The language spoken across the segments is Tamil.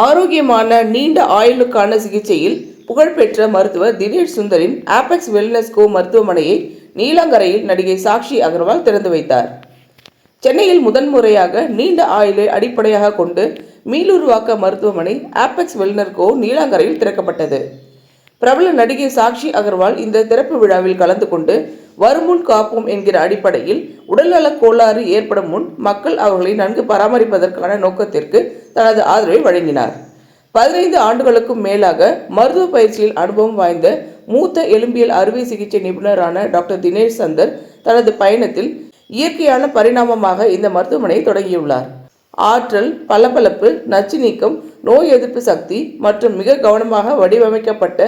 ஆரோக்கியமான நீண்ட ஆயுளுக்கான சிகிச்சையில் புகழ்பெற்ற மருத்துவர் தினேஷ் சுந்தரின் ஆபெக்ஸ் வெல்னஸ் கோ மருத்துவமனையை நீலாங்கரையில் நடிகை சாக்ஷி அகர்வால் திறந்து வைத்தார். சென்னையில் முதன்முறையாக நீண்ட ஆயுளை அடிப்படையாக கொண்டு மீளுருவாக்க மருத்துவமனை ஆபெக்ஸ் வெல்னர் கோ நீலாங்கரையில் திறக்கப்பட்டது. பிரபல நடிகை சாக்ஷி அகர்வால் இந்த திறப்பு விழாவில் கலந்து கொண்டு வருமுன் காப்போம் என்கிற அடிப்படையில் உடல்நலக் கோளாறு ஏற்படும் முன் மக்கள் அவர்களை நன்கு பராமரிப்பதற்கான நோக்கத்திற்கு தனது ஆதரவை வழங்கினார். 15 ஆண்டுகளுக்கும் மேலாக மருத்துவ பயிற்சியில் அனுபவம் வாய்ந்த மூத்த எலும்பியல் அறுவை சிகிச்சை நிபுணரான டாக்டர் தினேஷ் சந்தர் தனது பயணத்தில் இயற்கையான பரிணாமமாக இந்த மருத்துவமனையை தொடங்கியுள்ளார். ஆற்றல், பளபளப்பு, நச்சு நீக்கம், நோய் எதிர்ப்பு சக்தி மற்றும் மிக கவனமாக வடிவமைக்கப்பட்ட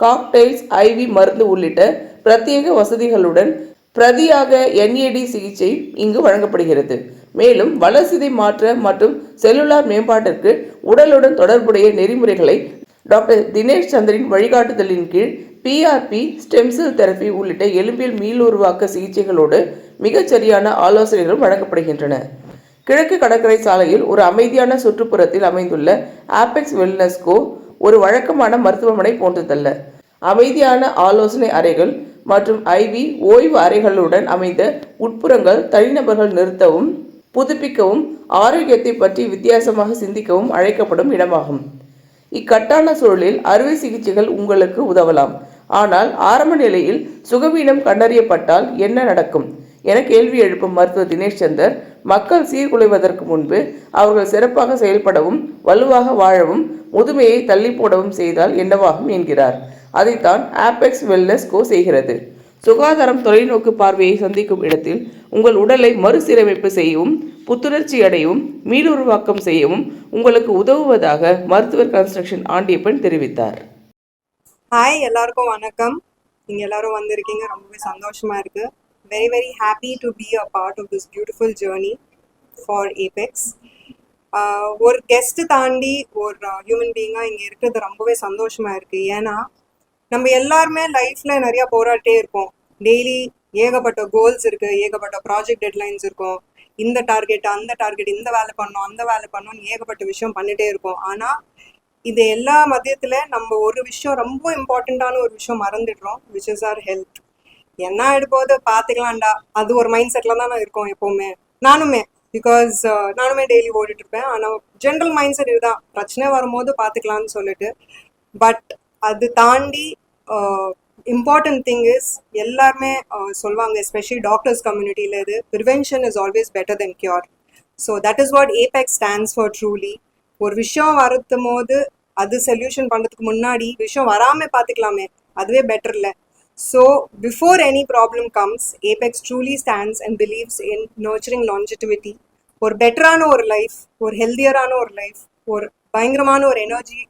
காக்டெயில்ஸ், ஐவி மருந்து உள்ளிட்ட பிரத்யேக வசதிகளுடன் பிரதியாக NAD சிகிச்சை இங்கு வழங்கப்படுகிறது. மேலும் வளர்சிதை மாற்ற மற்றும் செல்லுலார் மேம்பாட்டிற்கு உடலுடன் தொடர்புடைய நெறிமுறைகளை டாக்டர் தினேஷ் சந்தரின் வழிகாட்டுதலின் கீழ் PRP, ஸ்டெம் செல் தெரபி உள்ளிட்ட எலும்பியல் மீளுருவாக்க சிகிச்சைகளோடு மிகச்சரியான ஆலோசனைகளும் வழங்கப்படுகின்றன. கிழக்கு கடற்கரை சாலையில் ஒரு அமைதியான சுற்றுப்புறத்தில் அமைந்துள்ள ஆபெக்ஸ் வெல்னஸ் கோ ஒரு வழக்கமான மருத்துவமனை போன்றதல்ல. அமைதியான ஆலோசனை அறைகள் மற்றும் IV ஓய்வு அறைகளுடன் அமைந்த உட்புறங்கள் தனிநபர்கள் நிறுத்தவும், புதுப்பிக்கவும், ஆரோக்கியத்தை பற்றி வித்தியாசமாக சிந்திக்கவும் அழைக்கப்படும் இடமாகும். இக்கட்டான சூழலில் அறுவை சிகிச்சைகள் உங்களுக்கு உதவலாம். ஆனால் ஆரம்ப நிலையில் சுகவீனம் கண்டறியப்பட்டால் என்ன நடக்கும் என கேள்வி எழுப்பும் மருத்துவர் தினேஷ் சந்தர், மக்கள் சீர்குலைவதற்கு முன்பு அவர்கள் சிறப்பாக செயல்படவும் வலுவாக வாழவும் முதுமையை தள்ளி போடவும் செய்தால் என்னவாகும் என்கிறார். அதைத்தான் ஆபெக்ஸ் வெல்னஸ் கோ செய்கிறது. சுகாதாரம் தொலைநோக்கு பார்வையை சந்திக்கும் இடத்தில் உங்கள் உடலை மறுசீரமைப்பு செய்யவும், புத்துணர்ச்சி அடையவும், மீளுருவாக்கம் செய்யவும் உங்களுக்கு உதவுவதாக மருத்துவர் கன்ஸ்ட்ரக்ஷன் ஆண்டியப்பன் தெரிவித்தார். ஹாய், எல்லாருக்கும் வணக்கம். நீங்கள் எல்லாரும் வந்திருக்கீங்க, ரொம்பவே சந்தோஷமாக இருக்குது. very very happy to be a part of this beautiful journey for Apex. ஒரு கெஸ்ட்டு தாண்டி ஒரு ஹியூமன் பீயிங்காக இங்கே இருக்கிறது ரொம்பவே சந்தோஷமாக இருக்குது. ஏன்னா நம்ம எல்லாருமே லைஃப்பில் நிறையா போராட்டே இருப்போம். டெய்லி ஏகப்பட்ட கோல்ஸ் இருக்குது, ஏகப்பட்ட ப்ராஜெக்ட் டெட்லைன்ஸ் இருக்கும். இந்த டார்கெட், அந்த டார்கெட், இந்த வேலை பண்ணோம், அந்த வேலை பண்ணோம்னு ஏகப்பட்ட விஷயம் பண்ணிகிட்டே இருப்போம். ஆனால் இது எல்லா மத்தியத்தில் நம்ம ஒரு விஷயம், ரொம்ப இம்பார்ட்டண்ட்டான ஒரு விஷயம் மறந்துடுறோம், விச் இஸ் ஆர் ஹெல்த். என்ன ஆகிடும்போது பார்த்துக்கலாம்டா, அது ஒரு மைண்ட் செட்டில் தான் நான் இருக்கோம் எப்போவுமே. பிகாஸ் நானுமே டெய்லி ஓடிட்டுருப்பேன். ஆனால் ஜென்ரல் மைண்ட் செட் இதுதான், பிரச்சனை வரும்போது பார்த்துக்கலான்னு சொல்லிட்டு. பட் அது தாண்டி இம்பார்ட்டன்ட் திங் இஸ், எல்லாருமே சொல்லுவாங்க, எஸ்பெஷலி டாக்டர்ஸ் கம்யூனிட்டியில், இது prevention is always better then cure. So that is what Apex stands for truly. ஒரு விஷயம் வருத்தும் போது அது சொல்யூஷன் பண்ணுறதுக்கு முன்னாடி விஷயம் வராமல் பார்த்துக்கலாமே, அதுவே பெட்டர் இல்லை. So, before any problem comes, Apex truly stands and believes in nurturing longevity, ஒரு பெட்டரான ஒரு லைஃப், ஒரு ஹெல்தியரான ஒரு லைஃப், ஒரு பயங்கரமான ஒரு எனர்ஜி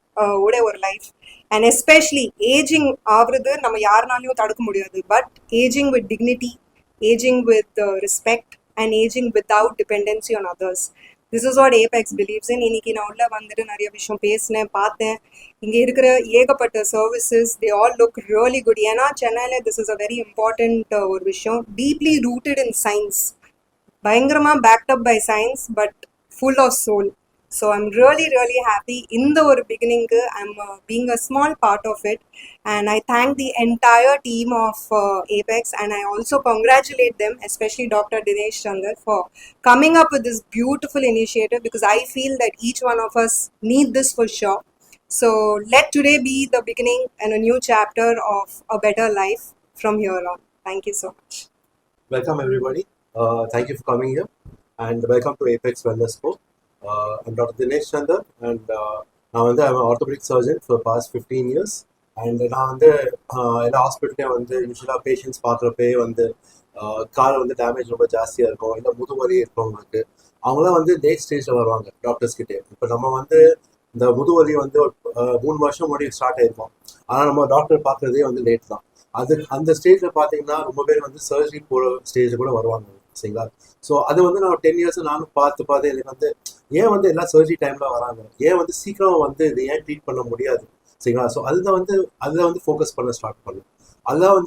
உடைய ஒரு லைஃப். அண்ட் எஸ்பெஷலி ஏஜிங் ஆகுறது நம்ம யாருனாலையும் தடுக்க முடியாது. But ageing with dignity, ageing with respect and ageing without dependency on others. This is what Apex believes in. இன்னைக்கு நான் உள்ள வந்துட்டு நிறைய விஷயம் பேசினேன், பார்த்தேன். இங்கே இருக்கிற ஏகப்பட்ட services, they all look really good. ஏன்னா சென்னையில் this is a very important ஒரு விஷயம், டீப்லி ரூட்டட் இன் சயின்ஸ், பயங்கரமாக packed up by science, but full of soul. So I'm really happy. இந்த ஒரு பிகினிங்கு I'm being a small part of it. And I thank the entire team of Apex, and I also congratulate them, especially Dr. Dinesh Chandar, for coming up with this beautiful initiative, because I feel that each one of us need this for sure. So let today be the beginning and a new chapter of a better life from here on. Thank you so much. Welcome everybody. Thank you for coming here, and welcome to Apex Wellness Co. I'm Dr. Dinesh Chandar, and I'm an orthopedic surgeon for the past 15 years. And நான் எல்லா ஹாஸ்பிட்டல்லையும் யூஸ்வலாக பேஷண்ட்ஸ் பார்க்குறப்பே கால் டேமேஜ் ரொம்ப ஜாஸ்தியாக இருக்கும், இல்லை முதுவலி இருக்கிறவங்களுக்கு அவங்களாம் லேட் ஸ்டேஜில் வருவாங்க டாக்டர்ஸ் கிட்டே. இப்போ நம்ம இந்த முதுவலி ஒரு 3 வருஷம் முன்னாடி ஸ்டார்ட் ஆயிருக்கும். ஆனால் நம்ம டாக்டர் பார்க்குறதே லேட் தான். அந்த ஸ்டேஜில் பார்த்தீங்கன்னா ரொம்ப பேர் சர்ஜரி போகிற ஸ்டேஜில் கூட வருவாங்க, சரிங்களா? ஸோ அது நான் 10 இயர்ஸ் நானும் பார்த்து எனக்கு ஏன் எல்லாம் சர்ஜரி டைமில் வராங்க, ஏன் சீக்கிரம் இதை ஏன் ட்ரீட் பண்ண முடியாது, சரிங்களா? ஸோ அதில் ஃபோக்கஸ் பண்ண ஸ்டார்ட் பண்ணோம். அதெல்லாம்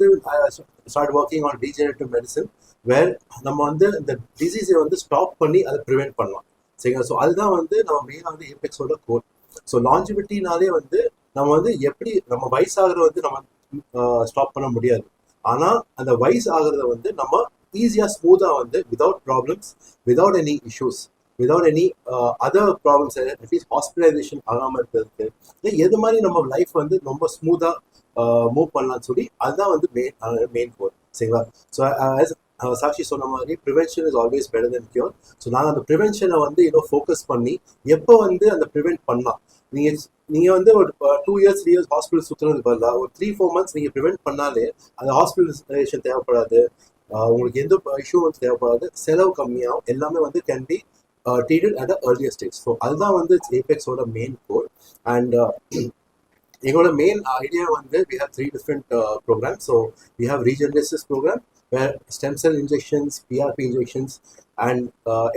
start working on degenerative medicine, where நம்ம இந்த டிசீஸை ஸ்டாப் பண்ணி அதை ப்ரிவென்ட் பண்ணலாம், சரிங்களா? ஸோ அதுதான் நம்ம மெயினாக ஏபெக்ஸோட கோல். ஸோ லாஞ்சிவிட்டினாலே வந்து நம்ம வந்து எப்படி நம்ம வயசாகிறது வந்து நம்ம ஸ்டாப் பண்ண முடியாது. ஆனால் அந்த வயசு ஆகிறத வந்து நம்ம ஈஸியாக ஸ்மூத்தாக வந்து without problems, without any issues, without any other problems, at least hospitalisation ஆகாமல் இருக்கிறதுக்கு எது மாதிரி நம்ம லைஃப் வந்து ரொம்ப ஸ்மூத்தாக மூவ் பண்ணலாம்னு சொல்லி அதுதான் வந்து மெயின் கோல். சரிங்களா? ஸோ சாக்ஷி சொன்ன மாதிரி prevention is always better then cure. So நாங்கள் அந்த ப்ரிவென்ஷனை வந்து ஃபோக்கஸ் பண்ணி எப்போ வந்து அந்த ப்ரிவென்ட் பண்ணலாம், நீங்கள் வந்து ஒரு 2 years 3 years ஹாஸ்பிட்டல் சுற்றுறது பதிலாக ஒரு 3-4 months நீங்கள் ப்ரிவென்ட் பண்ணாலே அந்த ஹாஸ்பிட்டலைசேஷன் தேவைப்படாது, உங்களுக்கு எந்த இஷ்யூ வந்து தேவைப்படாது, செலவு கம்மியாகும், எல்லாமே வந்து can be treated at an earlier stage. So அதுதான் வந்து ஏபெக்ஸோட மெயின் கோல். அண்ட் எங்களோட மெயின் ஐடியா வந்து we have 3 different programs. So we have regeneresis program where stem cell injections, PRP injections and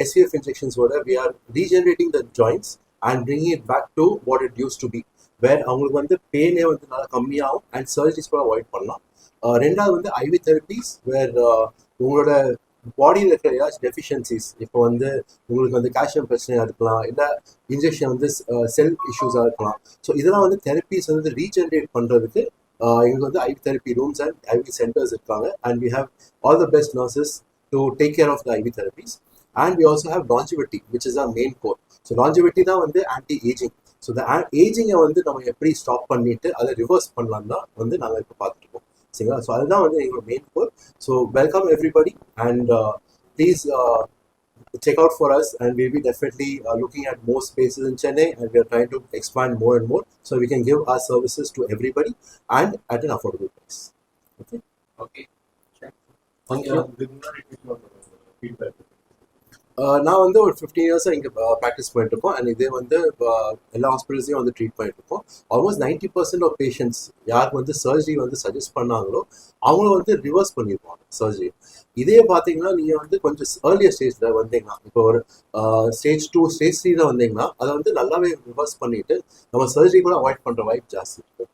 SVF injections where we are regenerating the joints and bringing it back to what it used to be, where அவங்களுக்கு வந்து பெயினே வந்து நல்லா கம்மியாகும் அண்ட் சர்ஜரிஸ் கூட அவாய்ட் பண்ணலாம். ரெண்டாவது வந்து ஐவி தெரப்பிஸ் வேர் உங்களோட பாடியில் இருக்கிற ஏதாச்சும் டெஃபிஷியன்சிஸ், இப்போ வந்து உங்களுக்கு வந்து கால்சியம் பிரச்சனையாக இருக்கலாம், இல்லை இன்ஜெக்ஷன் வந்து செல் இஷ்யூஸாக இருக்கலாம். ஸோ இதெல்லாம் வந்து தெரப்பிஸ் வந்து ரீஜென்ரேட் பண்ணுறதுக்கு எங்களுக்கு வந்து IV therapy rooms and IV centers இருக்காங்க. And we have all the best nurses to take care of the IV therapies. And we also have longevity which is our main core. So longevity தான் வந்து ஆன்டி ஏஜிங். ஸோ இந்த ஏஜிங்கை வந்து நம்ம எப்படி ஸ்டாப் பண்ணிட்டு அதை ரிவர்ஸ் பண்ணலாம் தான் வந்து நாங்கள் இப்போ பார்த்துட்டு இருக்கோம். சரிங்களா? ஸோ அதுதான் வந்து எங்களோட main core. So welcome everybody and please check out for us, and we'll be definitely looking at more spaces in Chennai, and we are trying to expand more and more so we can give our services to everybody and at an affordable price. Okay. Thank you. நான் வந்து ஒரு 15 years இங்கே ப்ராக்டிஸ் பண்ணிட்டு இருக்கோம். அண்ட் இதே வந்து எல்லா ஹாஸ்பிட்டல்ஸையும் வந்து ட்ரீட் பண்ணிட்டு இருக்கோம். ஆல்மோஸ்ட் 90% ஆஃப் பேஷண்ட்ஸ் யாருக்கு வந்து சர்ஜரி வந்து சஜஸ்ட் பண்ணாங்களோ அவங்கள வந்து ரிவர்ஸ் பண்ணிடுவாங்க சர்ஜரி. இதே பார்த்தீங்கன்னா நீங்கள் வந்து கொஞ்சம் ஏர்லியர் ஸ்டேஜில் வந்தீங்கன்னா, இப்போ ஒரு ஸ்டேஜ் 2 ஸ்டேஜ் 3 வந்தீங்கன்னா அதை வந்து நல்லாவே ரிவர்ஸ் பண்ணிட்டு நம்ம சர்ஜரி கூட அவாய்ட் பண்ணுற வாய்ப்பு ஜாஸ்தி இருக்குது.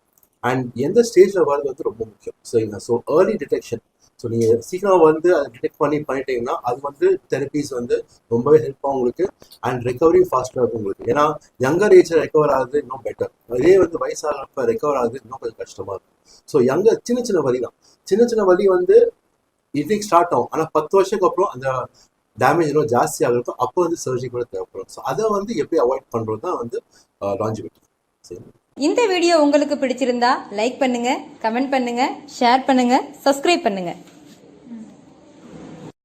அண்ட் எந்த ஸ்டேஜில் வரது வந்து ரொம்ப முக்கியம். சரிங்களா? So early detection. ஸோ நீங்கள் சீக்கிரம் வந்து அதை டிடெக்ட் பண்ணிட்டீங்கன்னா அது வந்து தெரப்பீஸ் வந்து ரொம்பவே ஹெல்ப்பாக உங்களுக்கு அண்ட் ரெக்கவரி ஃபாஸ்ட்டாக இருக்கும் உங்களுக்கு. ஏன்னா யங்கர் ஏஜில் ரெக்கவர் ஆகுது இன்னும் பெட்டர். இதே வந்து வயசாகிறப்ப ரெக்கவர் ஆகுது இன்னும் கொஞ்சம் கஷ்டமாக இருக்கும். ஸோ சின்ன சின்ன வலி தான், சின்ன வலி வந்து இன்னைக்கு ஸ்டார்ட் ஆகும். ஆனால் 10 வருஷத்துக்கு அப்புறம் அந்த டேமேஜ் இன்னும் ஜாஸ்தி ஆகிறப்போ அப்போ வந்து சர்ஜரி கூட தேவைப்படும். ஸோ அதை வந்து எப்படி அவாய்ட் பண்ணுறது தான் வந்து லாஞ்சிவிட்டி. சரி, இந்த வீடியோ உங்களுக்கு பிடிச்சிருந்தா லைக் பண்ணுங்க, கமெண்ட் பண்ணுங்க, ஷேர் பண்ணுங்க, சப்ஸ்கிரைப் பண்ணுங்க.